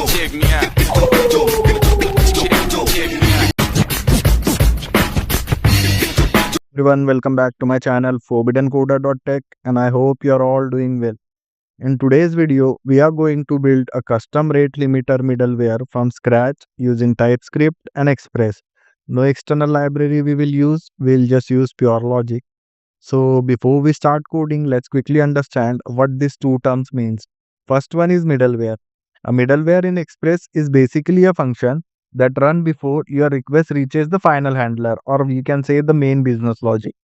Check me out. Check me out. Everyone, welcome back to my channel fourbiddencoder.tech, and I hope you are all doing well. In today's video, we are going to build a custom rate limiter middleware from scratch using TypeScript and Express. No external library we will use, we'll just use pure logic. So before we start coding, let's quickly understand what these two terms means. First one is middleware. A middleware in Express is basically a function that run before your request reaches the final handler, or we can say the main business logic.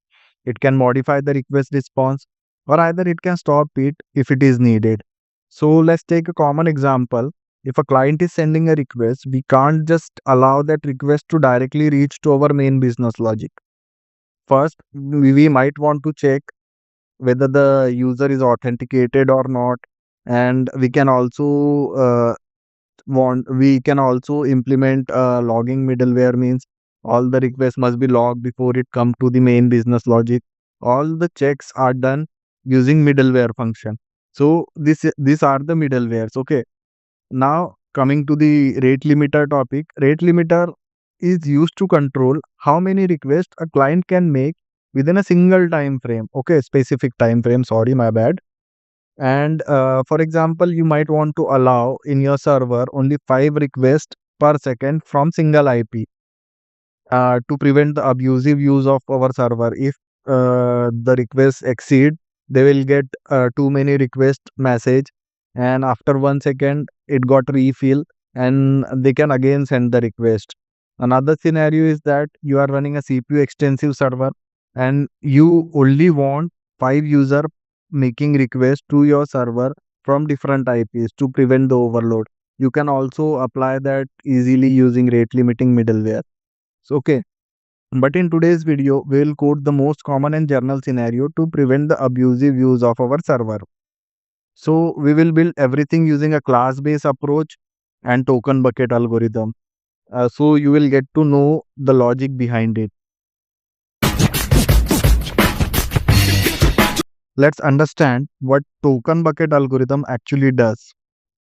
It can modify the request response, or either it can stop it if it is needed. So let's take a common example. If a client is sending a request, we can't just allow that request to directly reach to our main business logic. First, we might want to check whether the user is authenticated or not, and we can also implement logging middleware. Means all the requests must be logged before it come to the main business logic. All the checks are done using middleware function. So these are the middlewares. Okay, now coming to the rate limiter topic. Rate limiter is used to control how many requests a client can make within a single time frame. Okay, specific time frame, sorry, my bad. And for example, you might want to allow in your server only 5 requests per second from single IP to prevent the abusive use of our server. If the requests exceed, they will get too many request message, and after 1 second it got refill, and they can again send the request. Another scenario is that you are running a CPU extensive server and you only want 5 user making requests to your server from different IPs to prevent the overload. You can also apply that easily using rate limiting middleware. So, okay. But in today's video, we will code the most common and general scenario to prevent the abusive use of our server. So we will build everything using a class-based approach and token bucket algorithm. So you will get to know the logic behind it. Let's understand what token bucket algorithm actually does.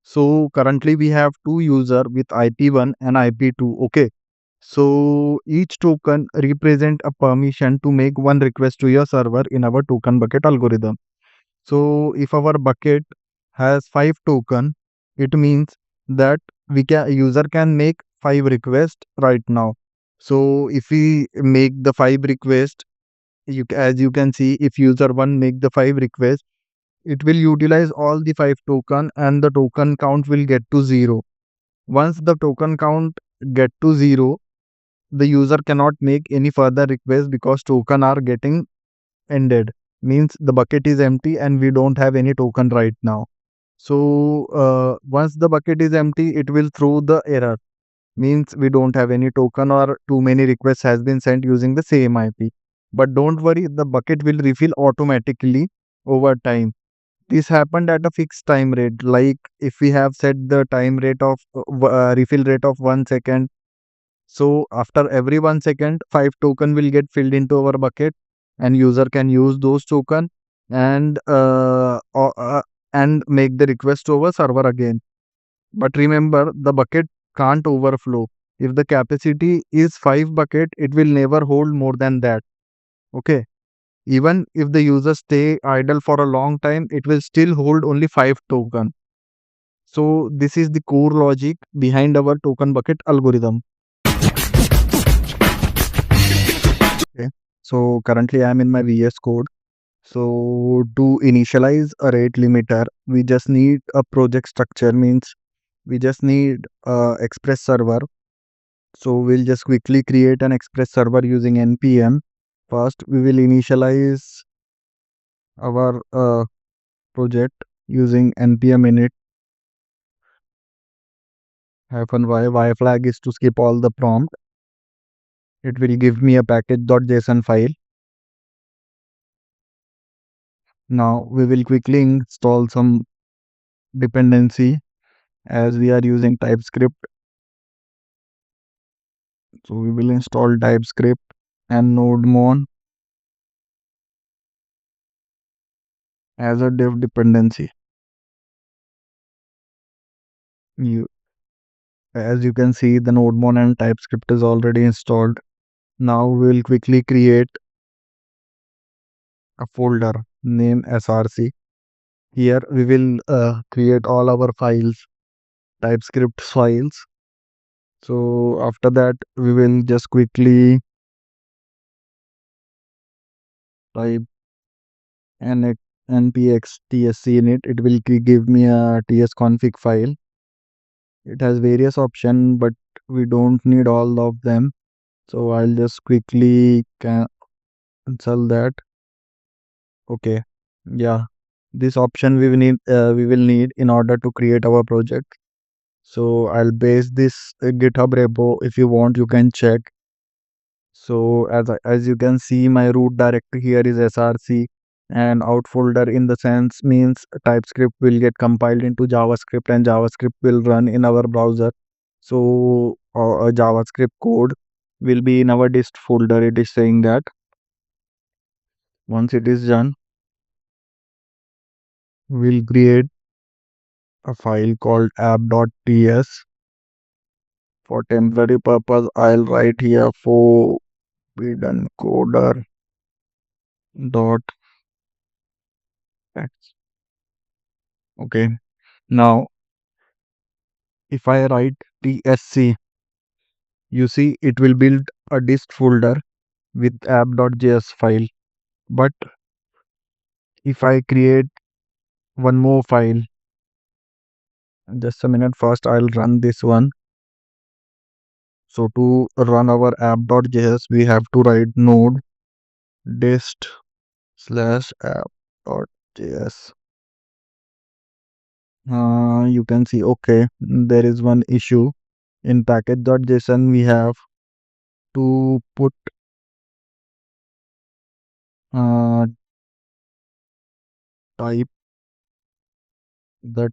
So currently we have two users with IP1 and IP2. Okay. So each token represent a permission to make one request to your server in our token bucket algorithm. So if our bucket has 5 token, it means that user can make 5 requests right now. So if we make the 5 request, as you can see, if user 1 make the 5 requests, it will utilize all the 5 token and the token count will get to 0. Once the token count get to 0, the user cannot make any further request because token are getting ended. Means the bucket is empty and we don't have any token right now. So once the bucket is empty, it will throw the error. Means we don't have any token or too many requests has been sent using the same IP. But don't worry, the bucket will refill automatically over time. This happened at a fixed time rate. Like if we have set the time rate of refill rate of 1 second. So after every 1 second, 5 token will get filled into our bucket, and user can use those token and make the request to our server again. But remember, the bucket can't overflow. If the capacity is 5 bucket, it will never hold more than that. Okay. Even if the user stay idle for a long time, it will still hold only 5 token. So this is the core logic behind our token bucket algorithm. Okay. So currently I am in my VS Code. So to initialize a rate limiter, we just need a project structure. Means we just need a Express server. So we'll just quickly create an Express server using npm. First, we will initialize our project using npm init -y flag is to skip all the prompt. It will give me a package.json file. Now we will quickly install some dependency as we are using TypeScript. So we will install TypeScript and nodemon as a dev dependency. As you can see, the nodemon and TypeScript is already installed. Now we'll quickly create a folder named src. Here we will create all our files, TypeScript files. So after that, we will just quickly type npx tsc in it. It will give me a tsconfig file. It has various options, but we don't need all of them. So I'll just quickly cancel that. Okay. Yeah. This option we will need in order to create our project. So I'll base this GitHub repo. If you want, you can check. So as you can see, my root directory here is src, and out folder in the sense means TypeScript will get compiled into JavaScript and JavaScript will run in our browser. So a JavaScript code will be in our dist folder. It is saying that once it is done, we'll create a file called app.ts. For temporary purpose, I'll write here fourbiddencoder dot x. Okay. Now, if I write tsc, you see it will build a dist folder with app.js file. But if I create one more file, just a minute, first I'll run this one. So to run our app.js, we have to write node dist slash app.js. You can see, okay, there is one issue. In package.json, we have to put uh, type that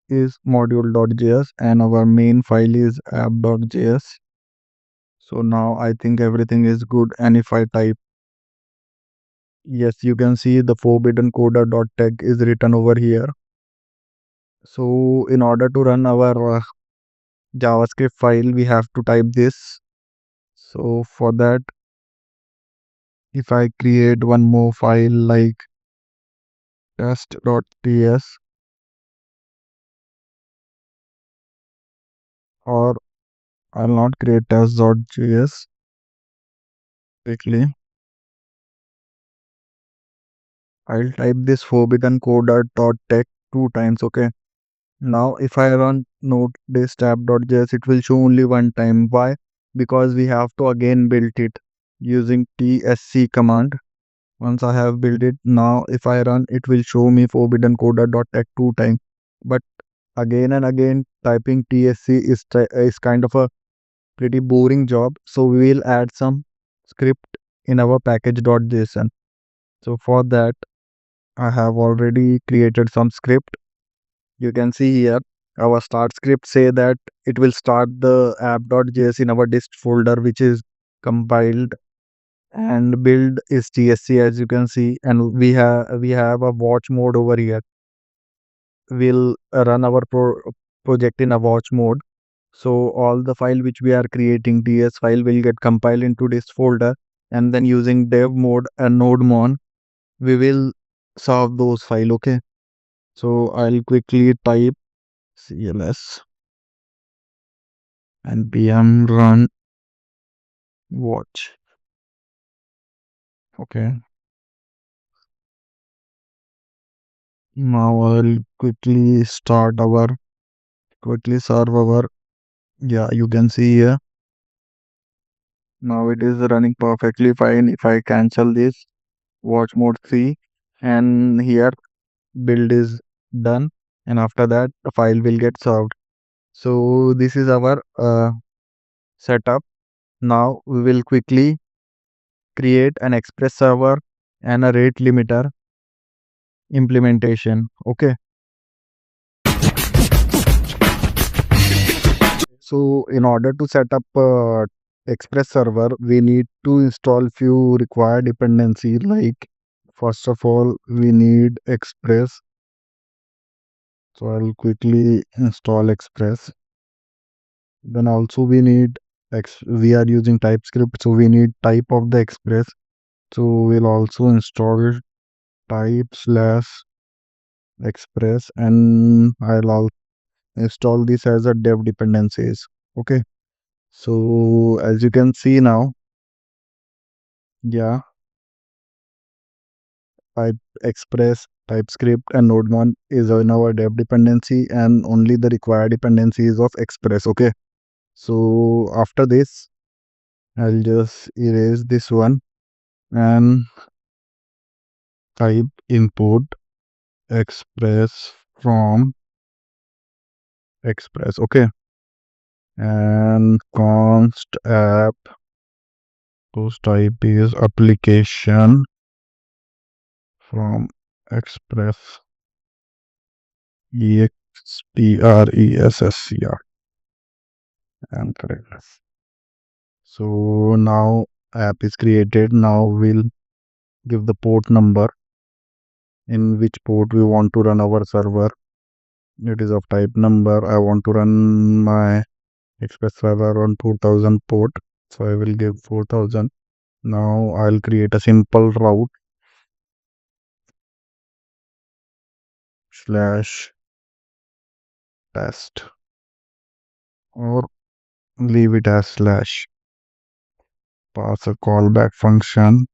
is module.js and our main file is app.js. So now I think everything is good. And if I type, yes, you can see the forbiddencoder.tag is written over here. So in order to run our JavaScript file, we have to type this. So for that, if I create one more file like test.ts, or I'll not create test.js quickly. I'll type this forbiddencoder.tech 2 times. Okay. Now if I run node.js it will show only one time. Why? Because we have to again build it using tsc command. Once I have built it, now if I run, it will show me forbiddencoder.tech 2 times. But again and again typing tsc is kind of a pretty boring job. So we will add some script in our package.json. So for that, I have already created some script. You can see here our start script say that it will start the app.js in our dist folder, which is compiled, and build is tsc, as you can see, and we have a watch mode over here. We'll run our project in a watch mode. So all the file which we are creating, ts file, will get compiled into this folder, and then using dev mode and nodemon, we will solve those file. Okay. So I'll quickly type cls npm run watch. Okay. Now I'll quickly serve our, yeah, you can see here. Now it is running perfectly fine. If I cancel this, watch mode 3, and here build is done, and after that the file will get served. So this is our setup. Now we will quickly create an express server and a rate limiter implementation. Okay. So in order to set up Express server, we need to install few required dependencies. Like first of all, we need Express. So I'll quickly install Express. Then also we need we are using TypeScript, so we need type of the express. So we'll also install type slash express, and I'll install this as a dev dependencies. Okay. So as you can see now, yeah, type express, TypeScript, and Node1 is in our dev dependency, and only the required dependency is of express. Okay. So after this, I'll just erase this one and type import express from express. Okay. And const app, whose type is application from express express. Yeah, I'm correct. So now app is created. Now we'll give the port number in which port we want to run our server. It is of type number. I want to run my express server on 4000 port, so I will give 4000. Now I'll create a simple route slash test, or leave it as slash. Pass a callback function.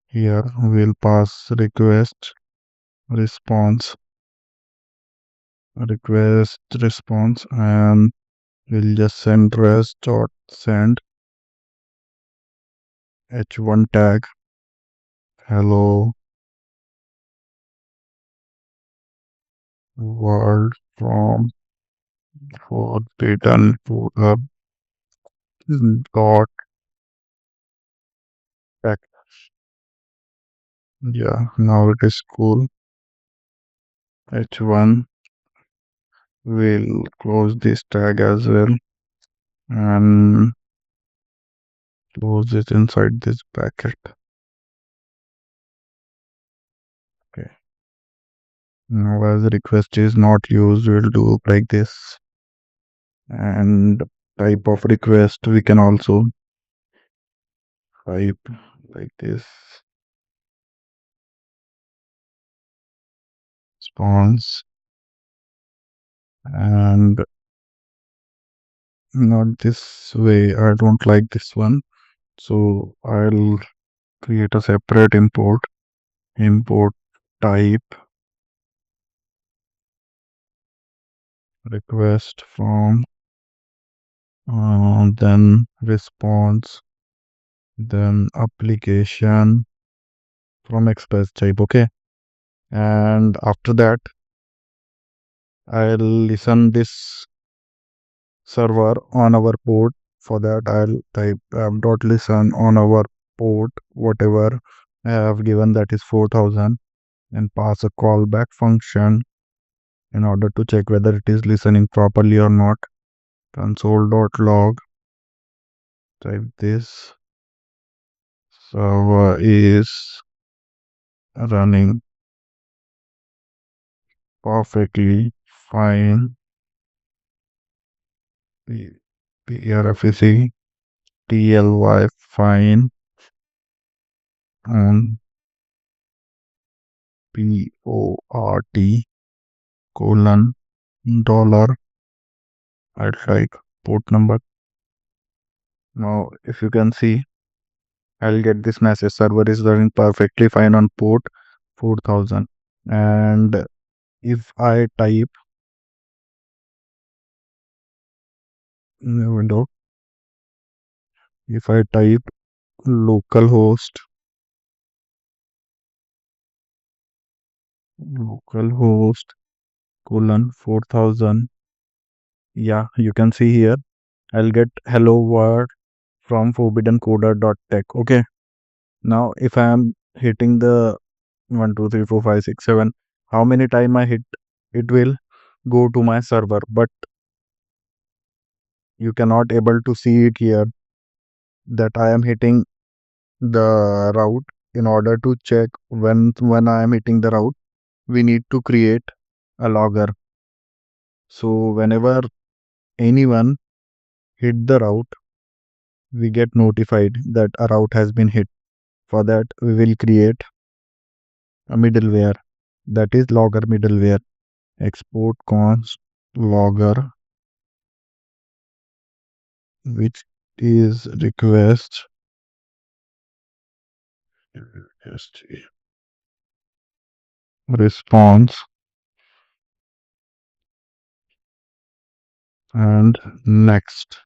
Here we'll pass response request response, and we'll just send rest dot send h1 tag hello world from forbiddencoder dot tag. Yeah, now it is cool. H1 will close this tag as well and close it inside this bracket. Okay. Now as request is not used, we'll do like this. And type of request we can also type like this. Response, and not this way. I don't like this one. So I'll create a separate import type request from then response, then application from express type. Okay. And after that, I'll listen this server on our port. For that, I'll type dot listen on our port, whatever I have given, that is 4000, and pass a callback function in order to check whether it is listening properly or not. Console.log, type this, server is running perfectly fine. PRFC TLY fine on PORT colon dollar. I'll type port number. Now, if you can see, I'll get this message: server is running perfectly fine on port 4000. And if I type in the window, if I type localhost colon 4000, yeah, you can see here, I'll get hello world from fourbiddencoder.tech. Okay. Now, if I am hitting the 1, 2, 3, 4, 5, 6, 7, how many time I hit, it will go to my server, but you cannot able to see it here that I am hitting the route. In order to check when I am hitting the route, we need to create a logger. So whenever anyone hit the route, we get notified that a route has been hit. For that, we will create a middleware, that is logger middleware. Export const logger, which is request response and next.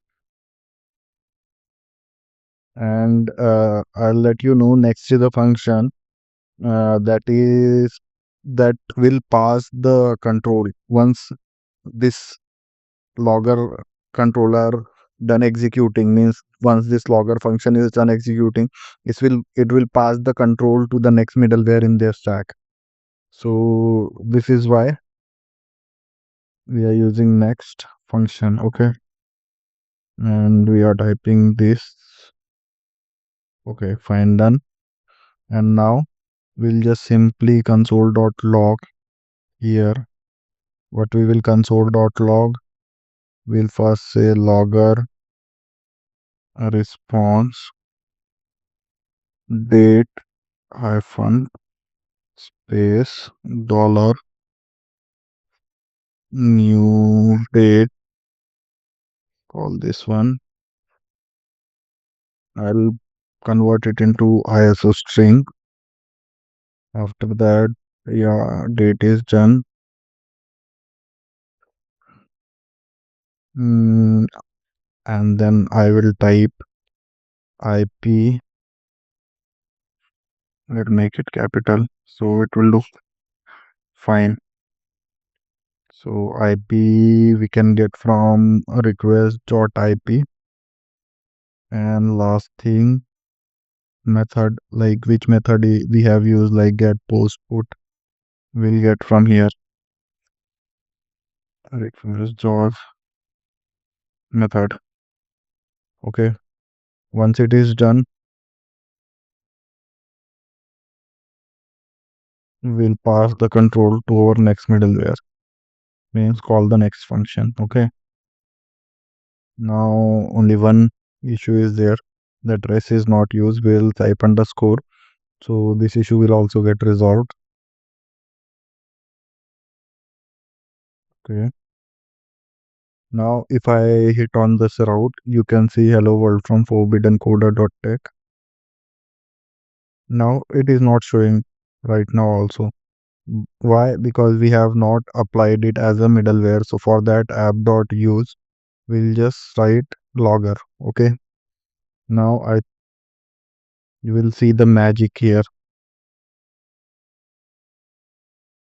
And I'll let you know, next is a function that will pass the control. Once this logger controller done executing, means once this logger function is done executing, it will pass the control to the next middleware in their stack. So this is why we are using next function. Okay, and we are typing this. Okay, fine, done. And now we'll just simply console.log here. What we will console.log, we'll first say logger response date hyphen space dollar new date. Call this one. I'll convert it into ISO string. After that, yeah, date is done. Mm, and then I will type IP. Let's make it capital so it will look fine. So IP we can get from request.ip. And last thing, method, like which method we have used, like get, post, put, we'll get from here. Request job method. Okay. Once it is done, we'll pass the control to our next middleware. Means call the next function. Okay. Now only one issue is there. That res is not used. We'll type underscore. So this issue will also get resolved. Okay. Now if I hit on this route, you can see hello world from fourbiddencoder.tech. Now it is not showing right now also. Why? Because we have not applied it as a middleware. So for that app.use, we'll just write logger. Okay. Now you will see the magic here.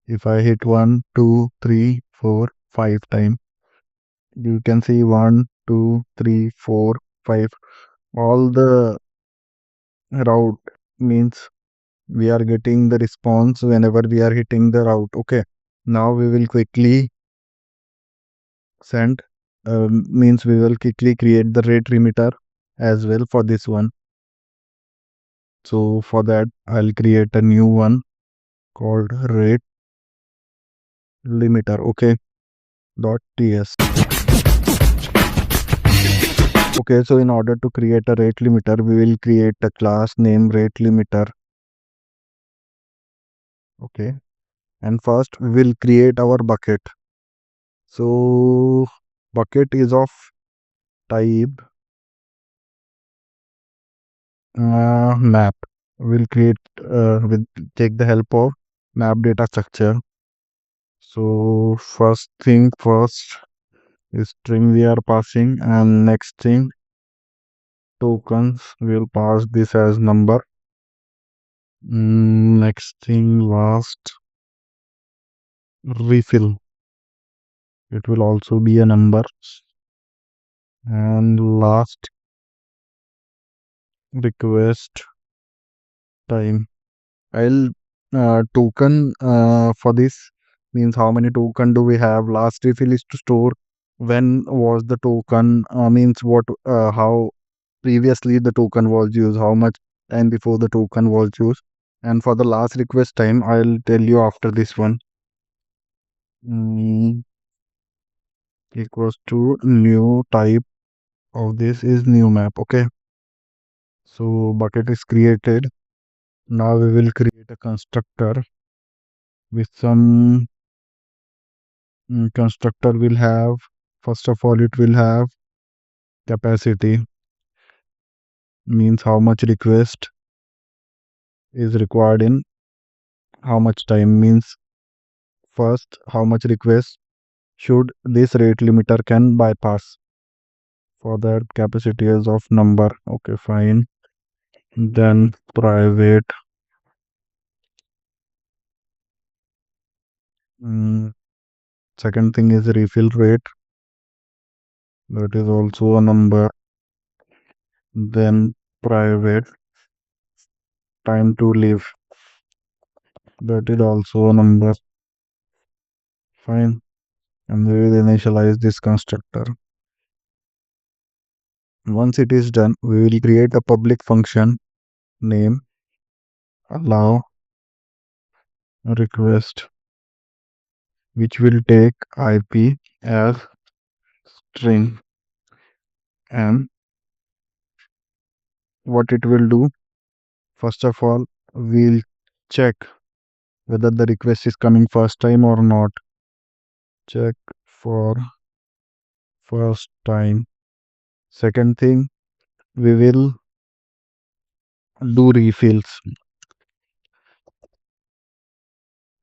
If I hit 1, 2, 3, 4, 5 times, you can see 1, 2, 3, 4, 5. All the route means we are getting the response whenever we are hitting the route. Okay. Now we will quickly send, means we will quickly create the rate limiter as well for this one. So for that, I'll create a new one called rate limiter. Okay. .ts. Okay, so in order to create a rate limiter, we will create a class name rate limiter. Okay, and first we will create our bucket. So bucket is of type map. We'll create with take the help of map data structure. So first thing first is string we are passing, and next thing tokens, we'll pass this as number. Next thing last refill, it will also be a number. And last request time, I'll token for this means how many token do we have. Last refill is to store when was the token, means what, how previously the token was used, how much time before the token was used. And for the last request time, I'll tell you after this one. Mm, equals to new type of this is new map. Okay, so bucket is created. Now we will create a constructor with some constructor will have, first of all, it will have capacity, means how much request is required in how much time, means first how much request should this rate limiter can bypass. For that capacity is of number. Okay, fine. Then private mm, second thing is refill rate, that is also a number. Then private time to live, that is also a number. Fine. And we will initialize this constructor. Once it is done, we will create a public function name allow request, which will take IP as string. And what it will do, first of all, we'll check whether the request is coming first time or not. Check for first time. Second thing, we will do refills.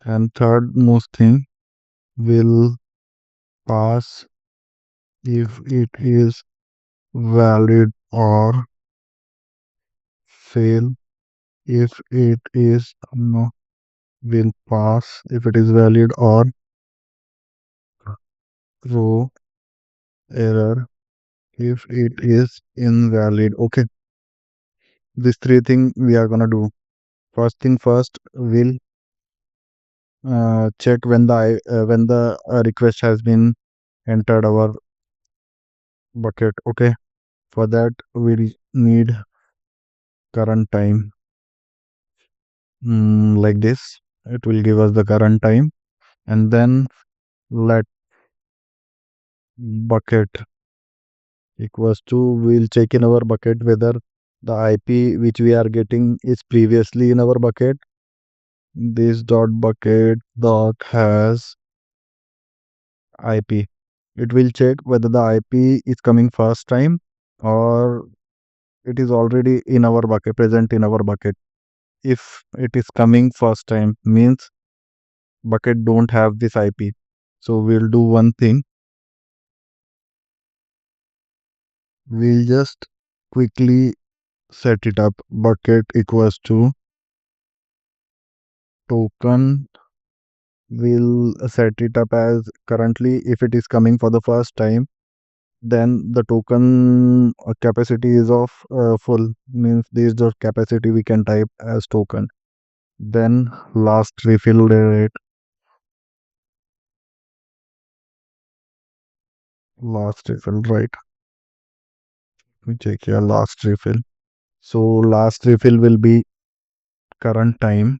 And third most thing, will pass if it is valid or fail if it is no, will pass if it is valid or throw error if it is invalid. Okay, these three things we are gonna do. First thing first, we'll check when the request has been entered our bucket. Okay, for that we'll need current time. Like this, it will give us the current time, and then let bucket equals to, we'll check in our bucket whether the IP which we are getting is previously in our bucket. This dot bucket dot has IP. It will check whether the IP is coming first time or it is already in our bucket, present in our bucket. If it is coming first time, means bucket don't have this IP. So we'll do one thing. We'll just quickly set it up. Bucket equals to token. We'll set it up as currently if it is coming for the first time, then the token capacity is of full, means this is the capacity we can type as token. Then last refill rate, last refill, right? We check here last refill. So last refill will be current time,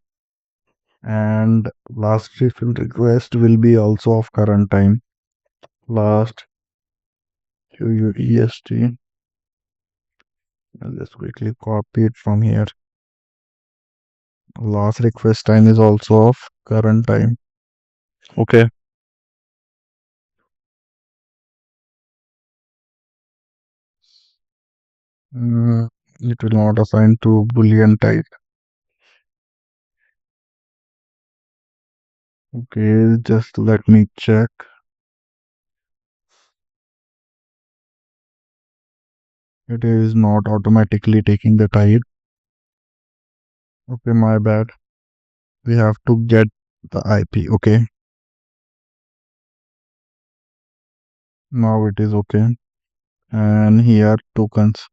and last refill request will be also of current time. Last QUEST. I'll just quickly copy it from here. Last request time is also of current time. Okay. It will not assign to boolean type. Okay, just let me check. It is not automatically taking the type. Okay, my bad. We have to get the IP. Okay. Now it is okay. And here tokens.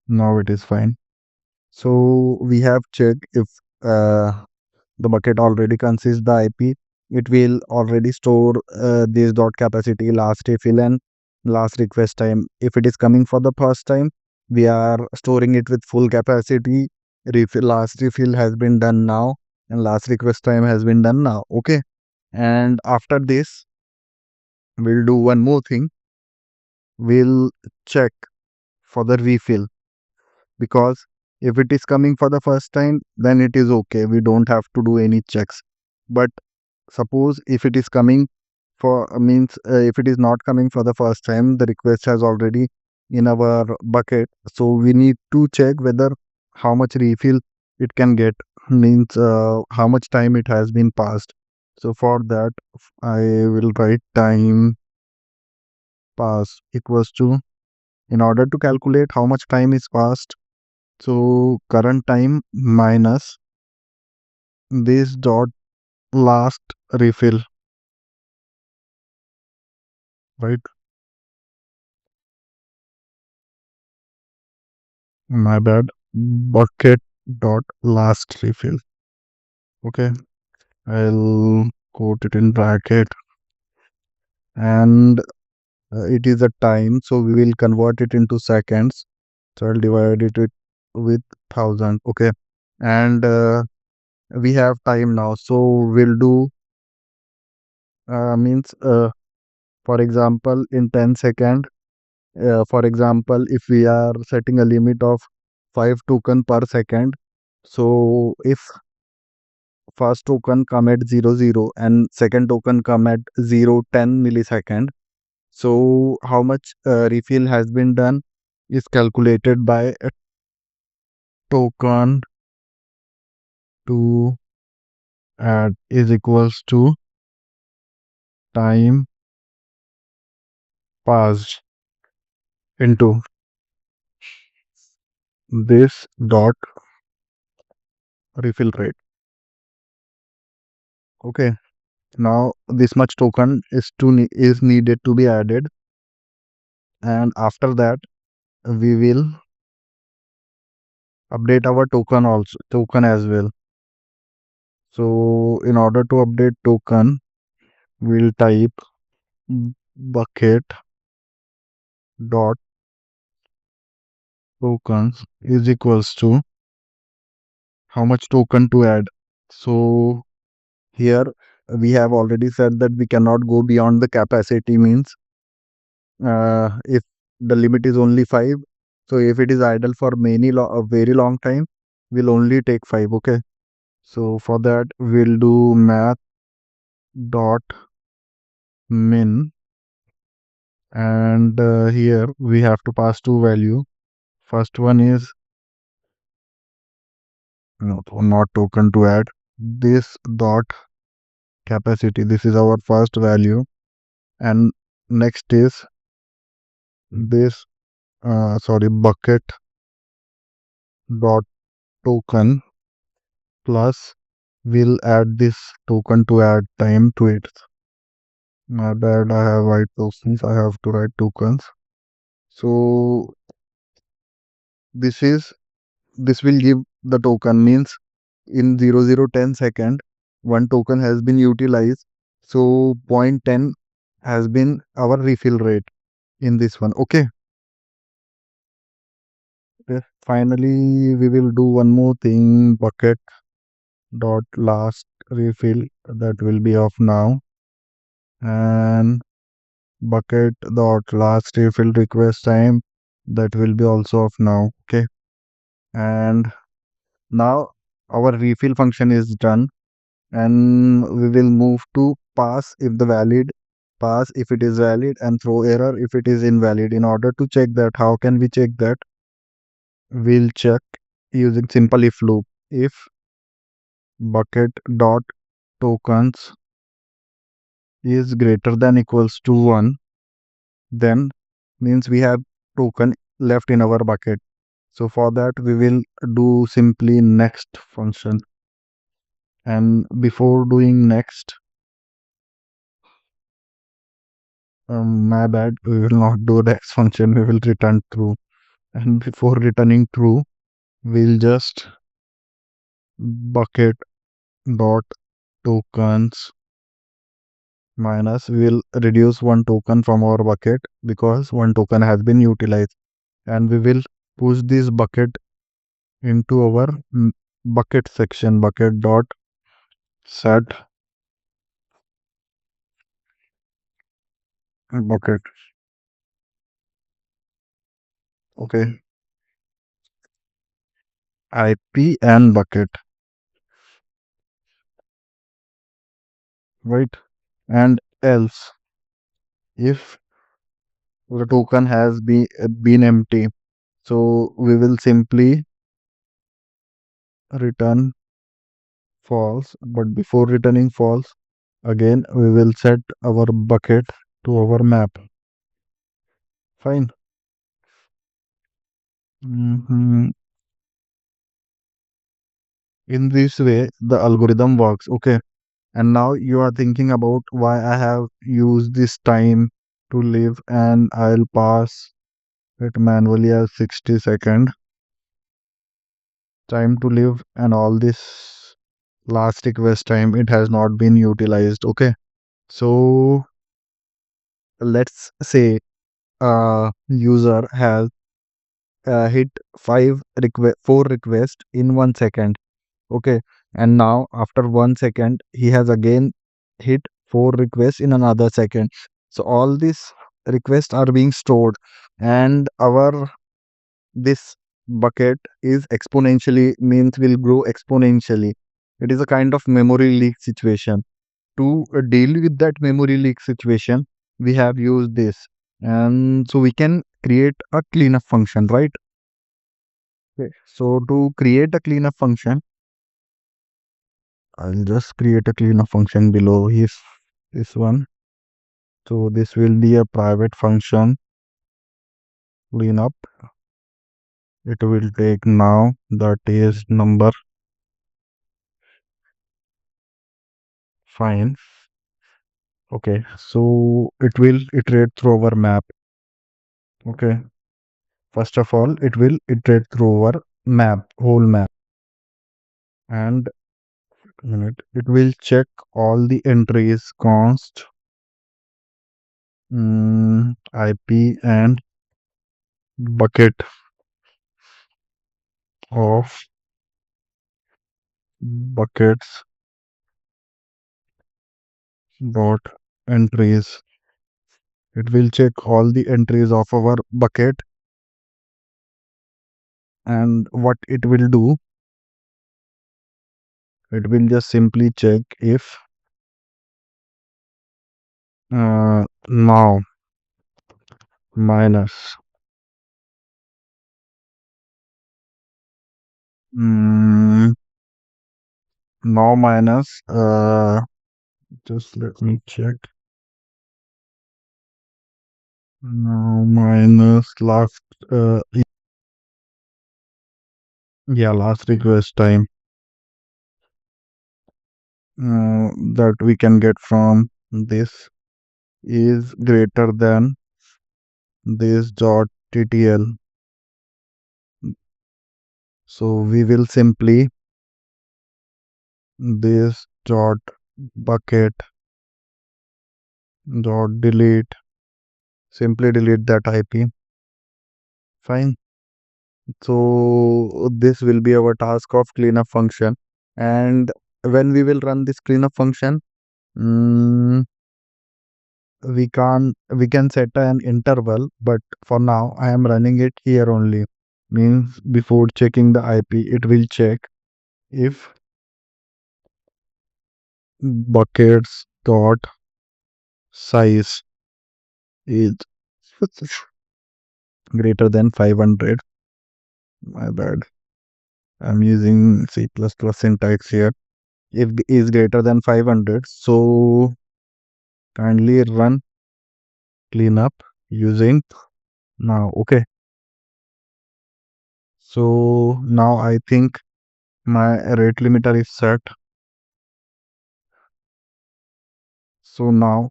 Now it is fine. So we have checked if the bucket already consists the IP. It will already store this dot capacity, last refill and last request time. If it is coming for the first time, we are storing it with full capacity. Refill, last refill has been done now, and last request time has been done now. Okay, and after this, we'll do one more thing. We'll check for the refill, because if it is coming for the first time, then it is okay. We don't have to do any checks. But suppose if it is coming for means if it is not coming for the first time, the request has already in our bucket. So we need to check whether how much refill it can get, means how much time it has been passed. So for that, I will write time pass equals to, in order to calculate how much time is passed, so current time minus this dot last refill, right? My bad. Bucket dot last refill. Okay, I'll quote it in bracket, and it is a time, so we will convert it into seconds. So I'll divide it with 1000. Okay, and we have time now, so we'll do means for example in 10 second. For example, if we are setting a limit of 5 token per second, so if first token come at 00 and second token come at 0 10 millisecond, so how much refill has been done is calculated by a token to add is equals to time passed into this dot refill rate. Okay, now this much token is needed to be added, and after that we will update our token as well. So in order to update token, we'll type bucket dot tokens is equals to how much token to add. So here we have already said that we cannot go beyond the capacity, means if the limit is only 5, so if it is idle for a very long time, we'll only take 5. Okay, so for that we'll do math dot min, and here we have to pass two value. First one is not token to add, this dot capacity, this is our first value, and next is this sorry, bucket dot token plus, we'll add this token to add time to it. My bad, I have write those things, I have to write tokens. So this will give the token, means in 0010 second one token has been utilized, so 0.10 has been our refill rate in this one. Okay. Finally we will do one more thing, bucket dot last refill, that will be off now, and bucket dot last refill request time, that will be also off now. Okay, and now our refill function is done, and we will move to pass if the valid, pass if it is valid, and throw error if it is invalid. In order to check that, how can we check that? We'll check using simple if loop. If bucket dot tokens is greater than equals to 1, then means we have token left in our bucket. So for that we will do simply next function, and before doing next, my bad, we will not do next function, we will return true, and before returning true, we'll just bucket dot tokens minus, we'll reduce one token from our bucket because one token has been utilized, and we will push this bucket into our bucket section, bucket dot set bucket. Okay. IP and bucket, right? And else if the token has been empty, so we will simply return false. But before returning false, again we will set our bucket to our map. Fine. Mhm. In this way, the algorithm works. Okay. And now you are thinking about why I have used this time to live and I'll pass it manually as 60-second time to live and all this last request time it has not been utilized. Okay. So let's say user has hit four requests in 1 second. Okay. And now after 1 second, he has again hit four requests in another second. So all these requests are being stored and our this bucket is exponentially means will grow exponentially. It is a kind of memory leak situation. To deal with that memory leak situation, we have used this. And so we can create a cleanup function, right? Okay. So to create a cleanup function, I'll just create a cleanup function below his this one. So this will be a private function cleanup. It will take now that is number. Fine. Okay. So it will iterate through our map. Okay. First of all, it will iterate through our whole map, and it will check all the entries, const, IP, and bucket of buckets dot entries. It will check all the entries of our bucket, and what it will do, it will just simply check if now minus mm, now minus just let me check. Now minus last yeah, last request time that we can get from this is greater than this dot ttl. So we will simply this dot bucket dot delete, simply delete that IP. Fine. So this will be our task of cleanup function. And when we will run this cleanup function, mm, we can set an interval, but for now I am running it here only. Means before checking the IP, it will check if buckets dot size is greater than 500. My bad. I'm using C++ syntax here. If is greater than 500, so kindly run cleanup using now. Okay. So now I think my rate limiter is set. So now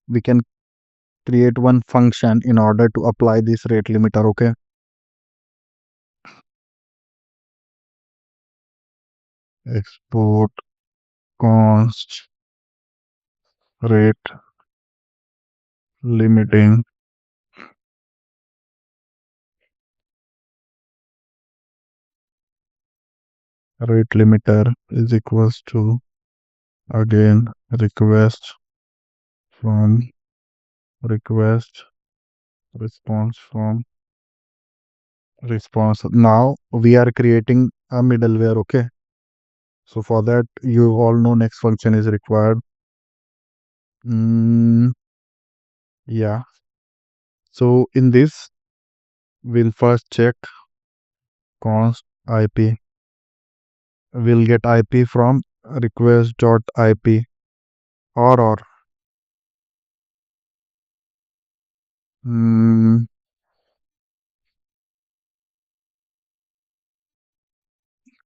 we can create one function in order to apply this rate limiter. Okay. Export const rate limiting rate limiter is equals to again request from request response from response. Now we are creating a middleware. Okay. So for that, you all know next function is required. Mm, yeah. So in this, we'll first check const IP. We'll get IP from request.ip or mm,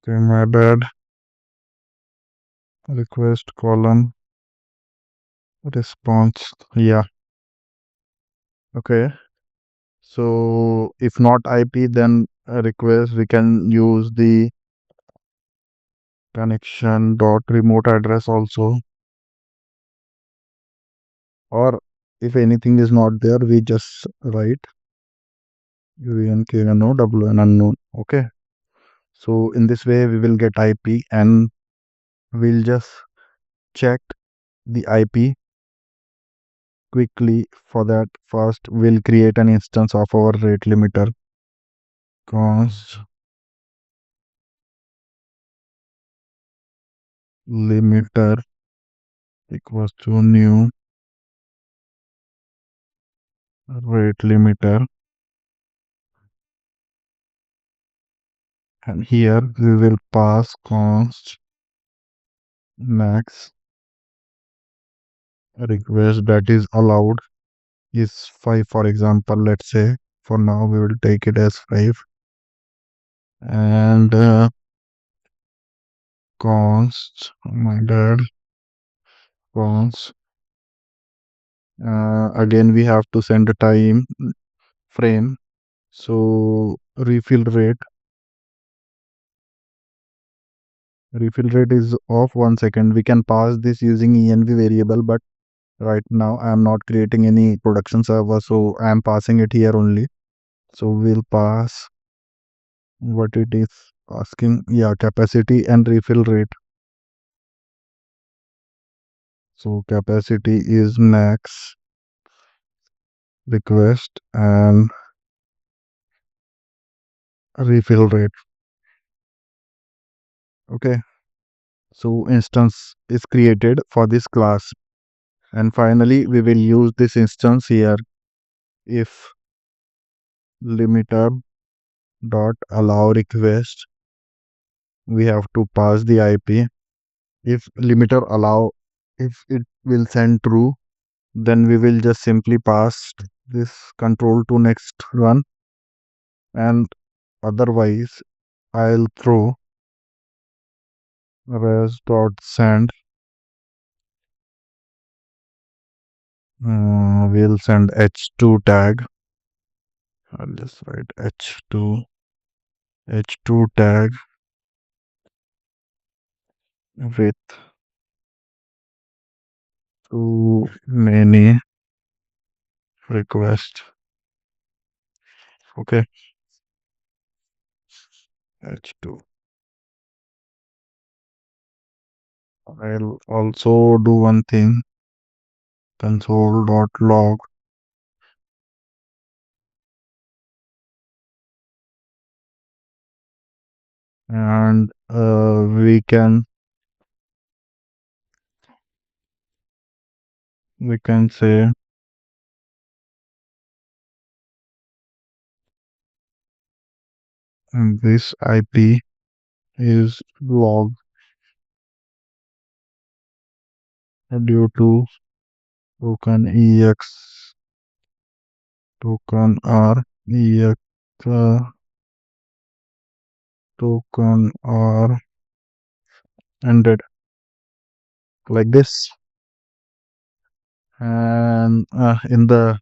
okay, my bad. Request colon response. Yeah. Okay. So if not IP, then a request we can use the connection dot remote address also. Or if anything is not there, we just write unkno wn unknown. Okay. So in this way, we will get IP and we'll just check the IP quickly. For that, first we'll create an instance of our rate limiter. Const limiter equals to new rate limiter, and here we will pass const max request that is allowed is 5, for example. Let's say for now we will take it as 5, and const, oh my bad, const again we have to send a time frame. So refill rate is of 1 second. We can pass this using env variable, but right now I am not creating any production server, so I am passing it here only. So we'll pass what it is asking. Yeah, capacity and refill rate. So capacity is max request and refill rate. Okay. So instance is created for this class. And finally, we will use this instance here. If limiter dot allow request, we have to pass the IP. If limiter allow, if it will send true, then we will just simply pass this control to next run, and otherwise I'll throw res dot send. We'll send h2 tag. I'll just write h2 tag with too many requests. Okay, h2. I'll also do one thing, console.log, and we can say this IP is log due to token ex token r ex token r ended, like this. And in the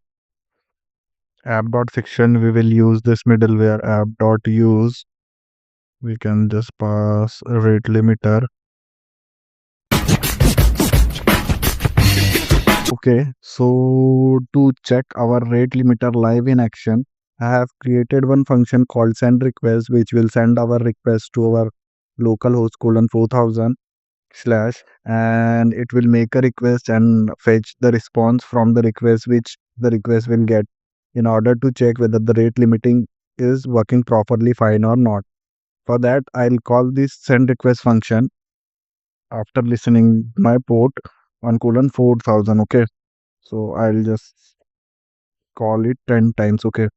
app section, we will use this middleware app.use. We can just pass a rate limiter. Okay, so to check our rate limiter live in action, I have created one function called send request, which will send our request to our localhost colon 4000. slash, and it will make a request and fetch the response from the request which the request will get in order to check whether the rate limiting is working properly fine or not. For that, I'll call this send request function after listening my port on colon 4000. Okay, so I'll just call it 10 times. Okay,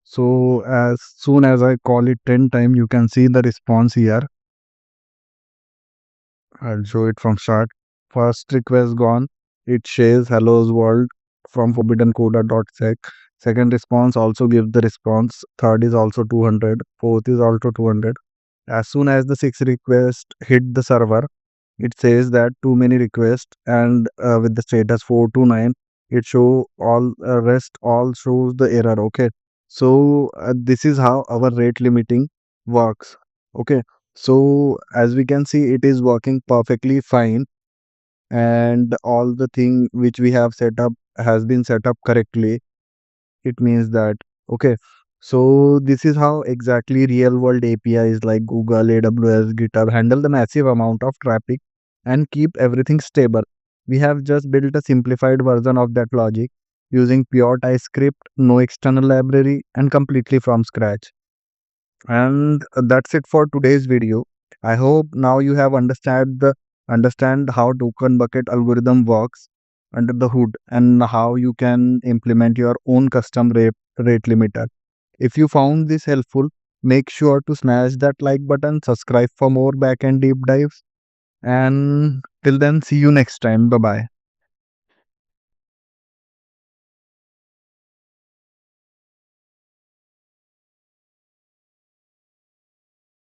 so as soon as I call it 10 times, you can see the response here. I'll show it from start. First request gone. It says hello's world from fourbiddencoder.sec. Second response also gives the response. Third is also 200. Fourth is also 200. As soon as the sixth request hit the server, it says that too many requests, and with the status 429, it show all rest all shows the error. Okay, so this is how our rate limiting works. Okay, so as we can see, it is working perfectly fine, and all the thing which we have set up has been set up correctly. It means that, okay, so this is how exactly real world APIs like Google, AWS, GitHub handle the massive amount of traffic and keep everything stable. We have just built a simplified version of that logic using pure TypeScript, no external library, and completely from scratch. And that's it for today's video. I hope now you have understand how token bucket algorithm works under the hood and how you can implement your own custom rate limiter. If you found this helpful, make sure to smash that like button, subscribe for more backend deep dives, and till then, see you next time. Bye bye.